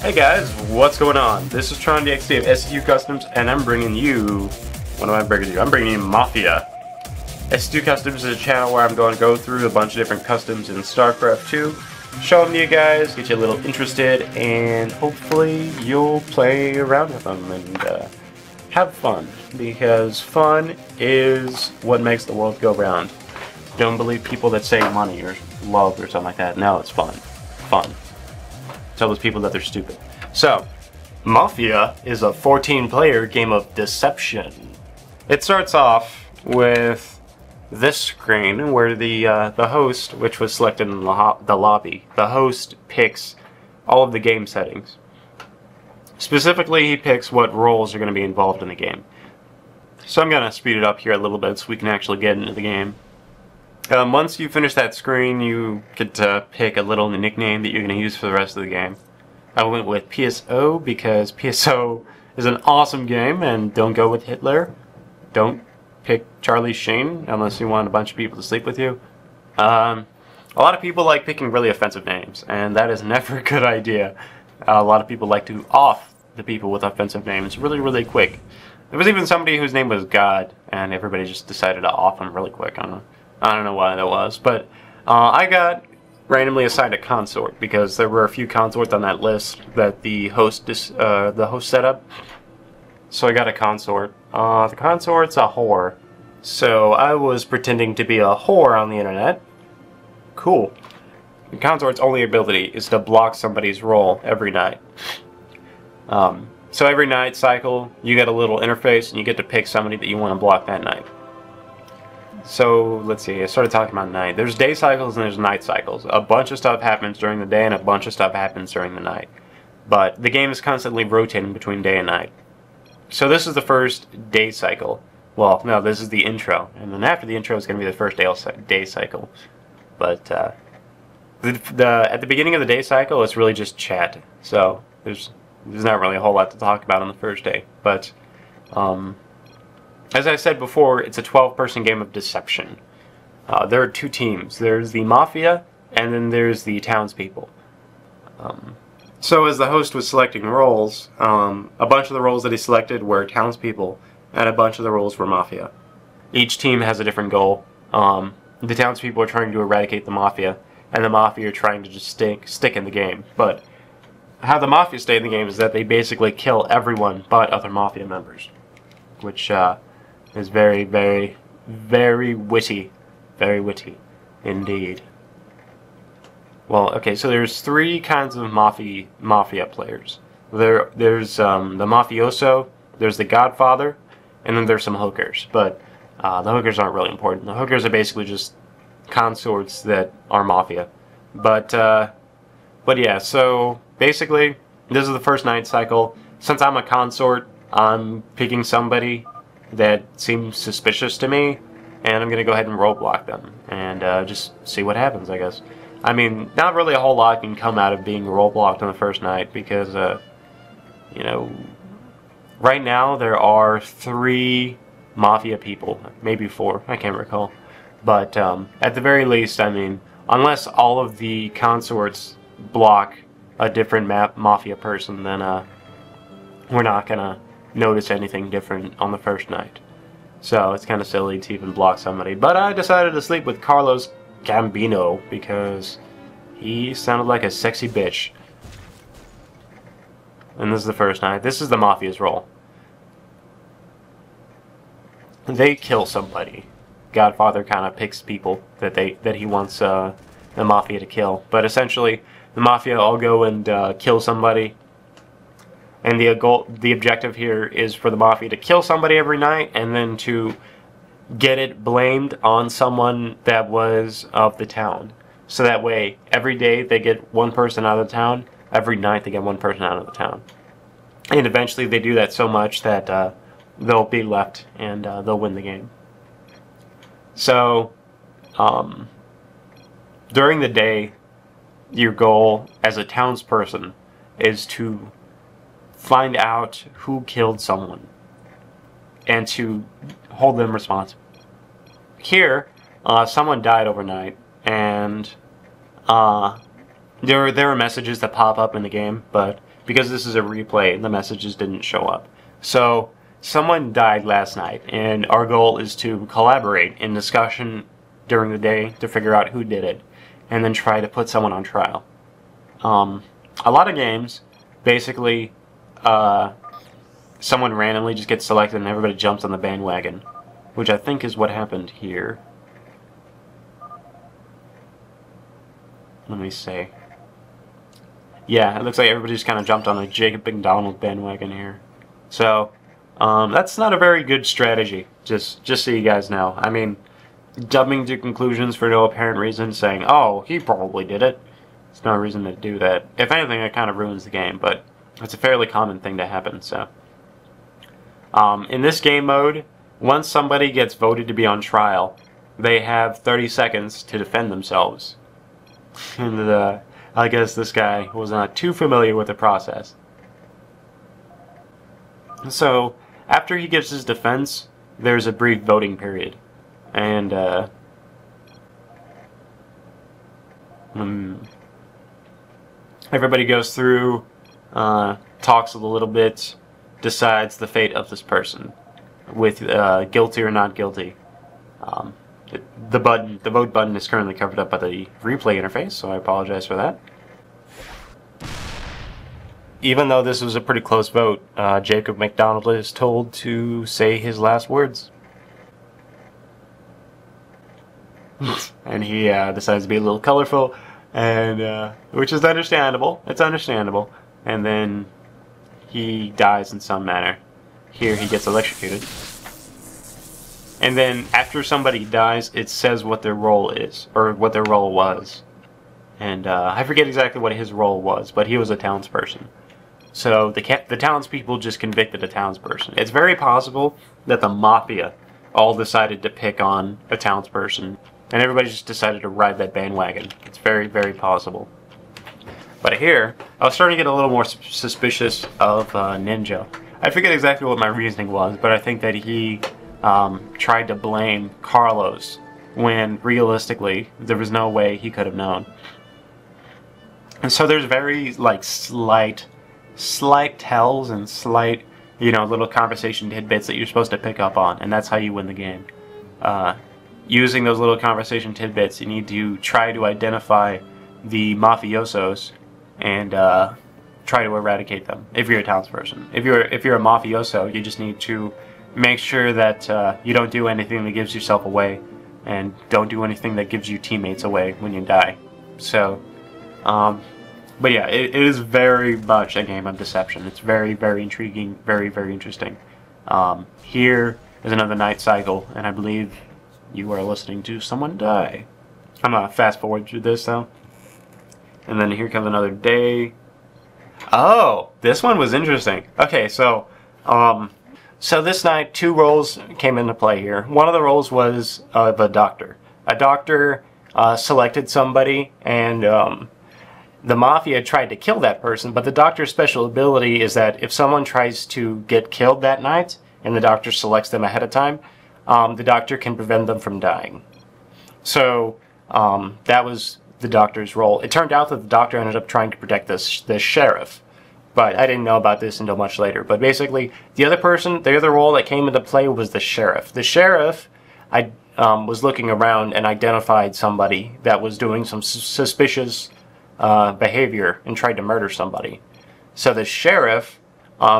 Hey guys, what's going on? This is Tron DXT of SCU Customs, and I'm bringing you... What am I bringing you? I'm bringing you Mafia. SCU Customs is a channel where I'm going to go through a bunch of different customs in StarCraft 2, show them to you guys, get you a little interested, and hopefully you'll play around with them and have fun, because fun is what makes the world go round. Don't believe people that say money or love or something like that. No, it's fun. Fun. Tell those people that they're stupid. So, Mafia is a 14-player game of deception. It starts off with this screen where the host, which was selected in the lobby, the host picks all of the game settings. Specifically, he picks what roles are going to be involved in the game. So I'm going to speed it up here a little bit so we can actually get into the game. Once you finish that screen, you get to pick a little nickname that you're going to use for the rest of the game. I went with PSO because PSO is an awesome game, and don't go with Hitler. Don't pick Charlie Sheen unless you want a bunch of people to sleep with you. A lot of people like picking really offensive names, and that is never a good idea. A lot of people like to off the people with offensive names really quick. There was even somebody whose name was God, and everybody just decided to off him really quick. I don't know why that was, but I got randomly assigned a consort because there were a few consorts on that list that the host set up. So I got a consort. The consort's a whore. So I was pretending to be a whore on the internet. Cool. The consort's only ability is to block somebody's role every night. So every night cycle, you get a little interface and you get to pick somebody that you want to block that night. So, let's see, I started talking about night. There's day cycles and there's night cycles. A bunch of stuff happens during the day and a bunch of stuff happens during the night. But the game is constantly rotating between day and night. So this is the first day cycle. Well, no, this is the intro. And then after the intro is going to be the first day cycle. But at the beginning of the day cycle, it's really just chat. So, there's not really a whole lot to talk about on the first day. But, as I said before, it's a 12-person game of deception. There are two teams. There's the Mafia, and then there's the townspeople. So as the host was selecting roles, a bunch of the roles that he selected were townspeople, and a bunch of the roles were Mafia. Each team has a different goal. The townspeople are trying to eradicate the Mafia, and the Mafia are trying to just stick in the game. But how the Mafia stay in the game is that they basically kill everyone but other Mafia members, which is very witty. Very witty, indeed. Well, okay, so there's three kinds of Mafia players. There's the Mafioso, there's the Godfather, and then there's some hookers. But the hookers aren't really important. The hookers are basically just consorts that are Mafia. But yeah, so basically, this is the first night cycle. Since I'm a consort, I'm picking somebody that seems suspicious to me, and I'm going to go ahead and roadblock them, and just see what happens, I guess. I mean, not really a whole lot can come out of being roadblocked on the first night, because, you know, right now there are 3 Mafia people, maybe 4, I can't recall. But at the very least, I mean, unless all of the consorts block a different Mafia person, then we're not going to notice anything different on the first night. So it's kind of silly to even block somebody. But I decided to sleep with Carlos Gambino because he sounded like a sexy bitch. And this is the first night. This is the Mafia's role. They kill somebody. Godfather kind of picks people that he wants the Mafia to kill. But essentially, the Mafia all go and kill somebody. And the objective here is for the Mafia to kill somebody every night and then to get it blamed on someone that was of the town. So that way, every day they get one person out of the town, every night they get one person out of the town. And eventually they do that so much that they'll be left and they'll win the game. So, during the day, your goal as a townsperson is to find out who killed someone and to hold them responsible. Here, someone died overnight, and There are messages that pop up in the game, but because this is a replay, the messages didn't show up. So someone died last night, and our goal is to collaborate in discussion during the day to figure out who did it, and then try to put someone on trial. A lot of games, basically, someone randomly just gets selected and everybody jumps on the bandwagon, which I think is what happened here. Let me see. Yeah, it looks like everybody just kind of jumped on the Jacob McDonald bandwagon here. So, that's not a very good strategy, just so you guys know. I mean, jumping to conclusions for no apparent reason, saying, oh, he probably did it. There's no reason to do that. If anything, it kind of ruins the game, but it's a fairly common thing to happen, so. In this game mode, once somebody gets voted to be on trial, they have 30 seconds to defend themselves. And I guess this guy was not too familiar with the process. So, after he gives his defense, there's a brief voting period. And, everybody goes through, talks a little bit, decides the fate of this person, with guilty or not guilty. The vote button is currently covered up by the replay interface, so I apologize for that. Even though this was a pretty close vote, Jacob McDonald is told to say his last words. And he decides to be a little colorful, and which is understandable. It's understandable. And then he dies in some manner. Here he gets electrocuted. And then after somebody dies, it says what their role is, or what their role was. And I forget exactly what his role was, but he was a townsperson. So the townspeople just convicted a townsperson. It's very possible that the Mafia all decided to pick on a townsperson, and everybody just decided to ride that bandwagon. It's very, very possible. But here, I was starting to get a little more suspicious of Ninja. I forget exactly what my reasoning was, but I think that he tried to blame Carlos when realistically there was no way he could have known. And so there's very like slight tells and slight, you know, little conversation tidbits that you're supposed to pick up on, and that's how you win the game. Using those little conversation tidbits, you need to try to identify the mafiosos and try to eradicate them if you're a townsperson. If you're a mafioso, you just need to make sure that you don't do anything that gives yourself away, and don't do anything that gives you teammates away when you die. So, but yeah, it is very much a game of deception. It's very, very intriguing, very, very interesting. Here is another night cycle, and I believe you are listening to someone die. I'm gonna fast forward through this though. And then here comes another day. Oh, this one was interesting. Okay, so this night, two roles came into play here. One of the roles was of a doctor. A doctor selected somebody, and the Mafia tried to kill that person, but the doctor's special ability is that if someone tries to get killed that night, and the doctor selects them ahead of time, the doctor can prevent them from dying. So that was the doctor's role. It turned out that the doctor ended up trying to protect the sheriff, but I didn't know about this until much later. But basically, the other role that came into play was the sheriff. The sheriff, was looking around and identified somebody that was doing some suspicious behavior and tried to murder somebody. So the sheriff,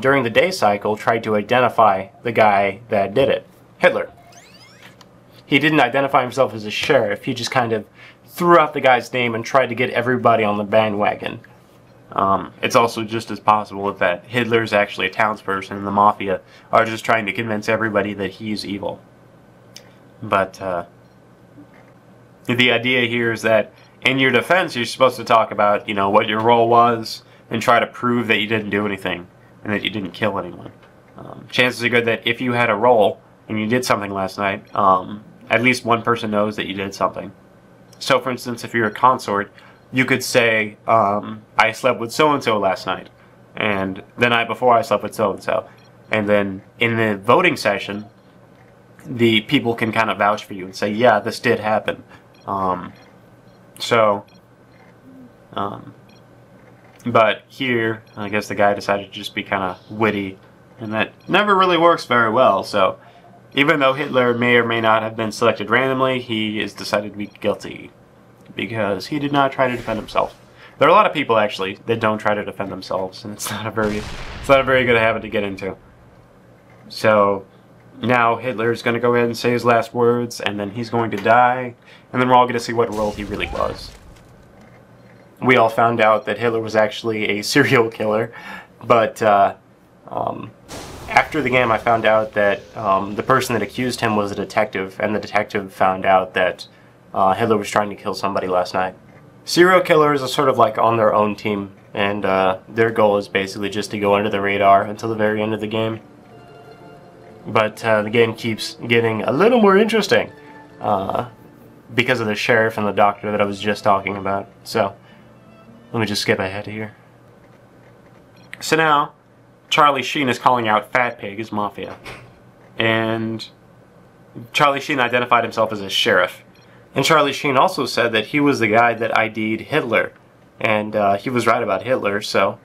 during the day cycle, tried to identify the guy that did it, Hitler. He didn't identify himself as a sheriff. He just kind of threw out the guy's name and tried to get everybody on the bandwagon. It's also just as possible that Hitler's actually a townsperson and the Mafia are just trying to convince everybody that he's evil. But the idea here is that in your defense, you're supposed to talk about, you know, what your role was and try to prove that you didn't do anything and that you didn't kill anyone. Chances are good that if you had a role and you did something last night, at least one person knows that you did something. So, for instance, if you're a consort, you could say, I slept with so-and-so last night, and the night before I slept with so-and-so. And then in the voting session, the people can kind of vouch for you and say, yeah, this did happen. But here, I guess the guy decided to just be kind of witty, and that never really works very well, so even though Hitler may or may not have been selected randomly, he is decided to be guilty because he did not try to defend himself. There are a lot of people, actually, that don't try to defend themselves, and it's not a very good habit to get into. So now Hitler's going to go ahead and say his last words, and then he's going to die, and then we're all going to see what role he really was. We all found out that Hitler was actually a serial killer, but after the game I found out that the person that accused him was a detective, and the detective found out that Hitler was trying to kill somebody last night. Serial killers are sort of like on their own team, and their goal is basically just to go under the radar until the very end of the game. But the game keeps getting a little more interesting because of the sheriff and the doctor that I was just talking about. So let me just skip ahead here. So now Charlie Sheen is calling out Fat Pig as Mafia, and Charlie Sheen identified himself as a sheriff. And Charlie Sheen also said that he was the guy that ID'd Hitler, and he was right about Hitler. So,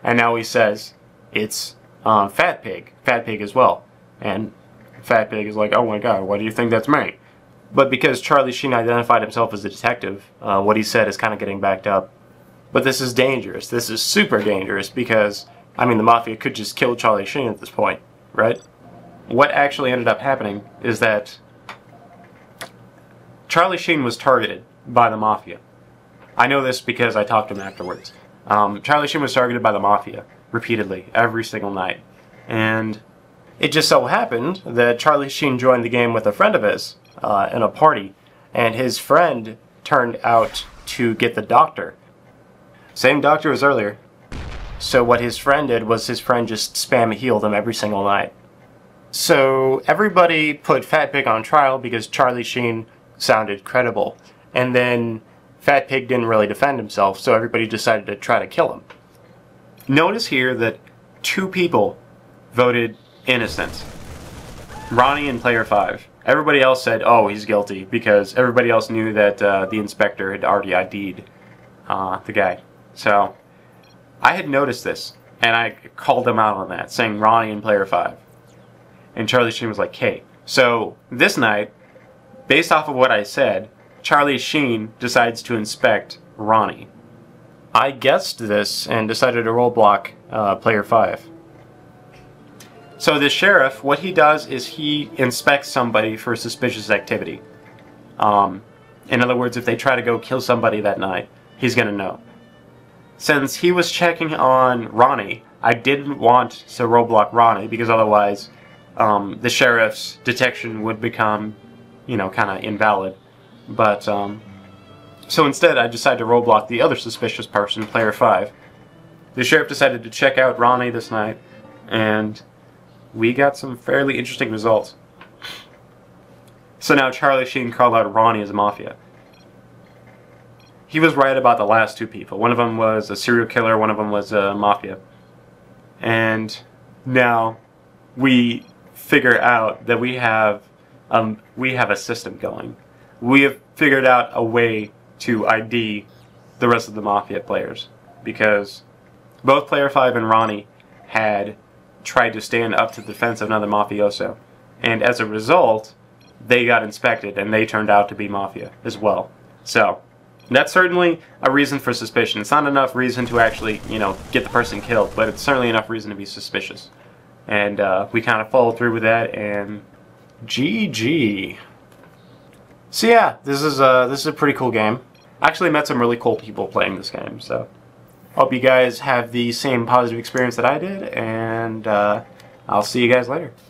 and now he says it's Fat Pig as well. And Fat Pig is like, oh my god, why do you think that's me? But because Charlie Sheen identified himself as a detective, what he said is kind of getting backed up. But this is dangerous. This is super dangerous because, I mean, the Mafia could just kill Charlie Sheen at this point, right? What actually ended up happening is that Charlie Sheen was targeted by the Mafia. I know this because I talked to him afterwards. Charlie Sheen was targeted by the Mafia repeatedly, every single night. And it just so happened that Charlie Sheen joined the game with a friend of his in a party, and his friend turned out to get the doctor. Same doctor as earlier. So what his friend did was his friend just spam healed him every single night. So everybody put Fat Pig on trial because Charlie Sheen sounded credible. And then Fat Pig didn't really defend himself, so everybody decided to try to kill him. Notice here that 2 people voted innocent. Ronnie and Player 5. Everybody else said, oh, he's guilty, because everybody else knew that the inspector had already ID'd the guy. So I had noticed this, and I called him out on that, saying Ronnie and Player 5. And Charlie Sheen was like, hey. So this night, based off of what I said, Charlie Sheen decides to inspect Ronnie. I guessed this and decided to roadblock Player 5. So the sheriff, what he does is he inspects somebody for suspicious activity. In other words, if they try to go kill somebody that night, he's going to know. Since he was checking on Ronnie, I didn't want to roadblock Ronnie because otherwise the sheriff's detection would become, you know, kind of invalid. But, so instead I decided to roadblock the other suspicious person, Player 5. The sheriff decided to check out Ronnie this night, and we got some fairly interesting results. So now Charlie Sheen called out Ronnie as a Mafia. He was right about the last 2 people. One of them was a serial killer, one of them was a Mafia. And now we figure out that we have a system going. We have figured out a way to ID the rest of the Mafia players, because both Player 5 and Ronnie had tried to stand up to the defense of another mafioso, and as a result they got inspected and they turned out to be Mafia as well. So that's certainly a reason for suspicion. It's not enough reason to actually, you know, get the person killed, but it's certainly enough reason to be suspicious. And we kind of followed through with that, and GG. So yeah, this is a pretty cool game. I actually met some really cool people playing this game, so hope you guys have the same positive experience that I did, and I'll see you guys later.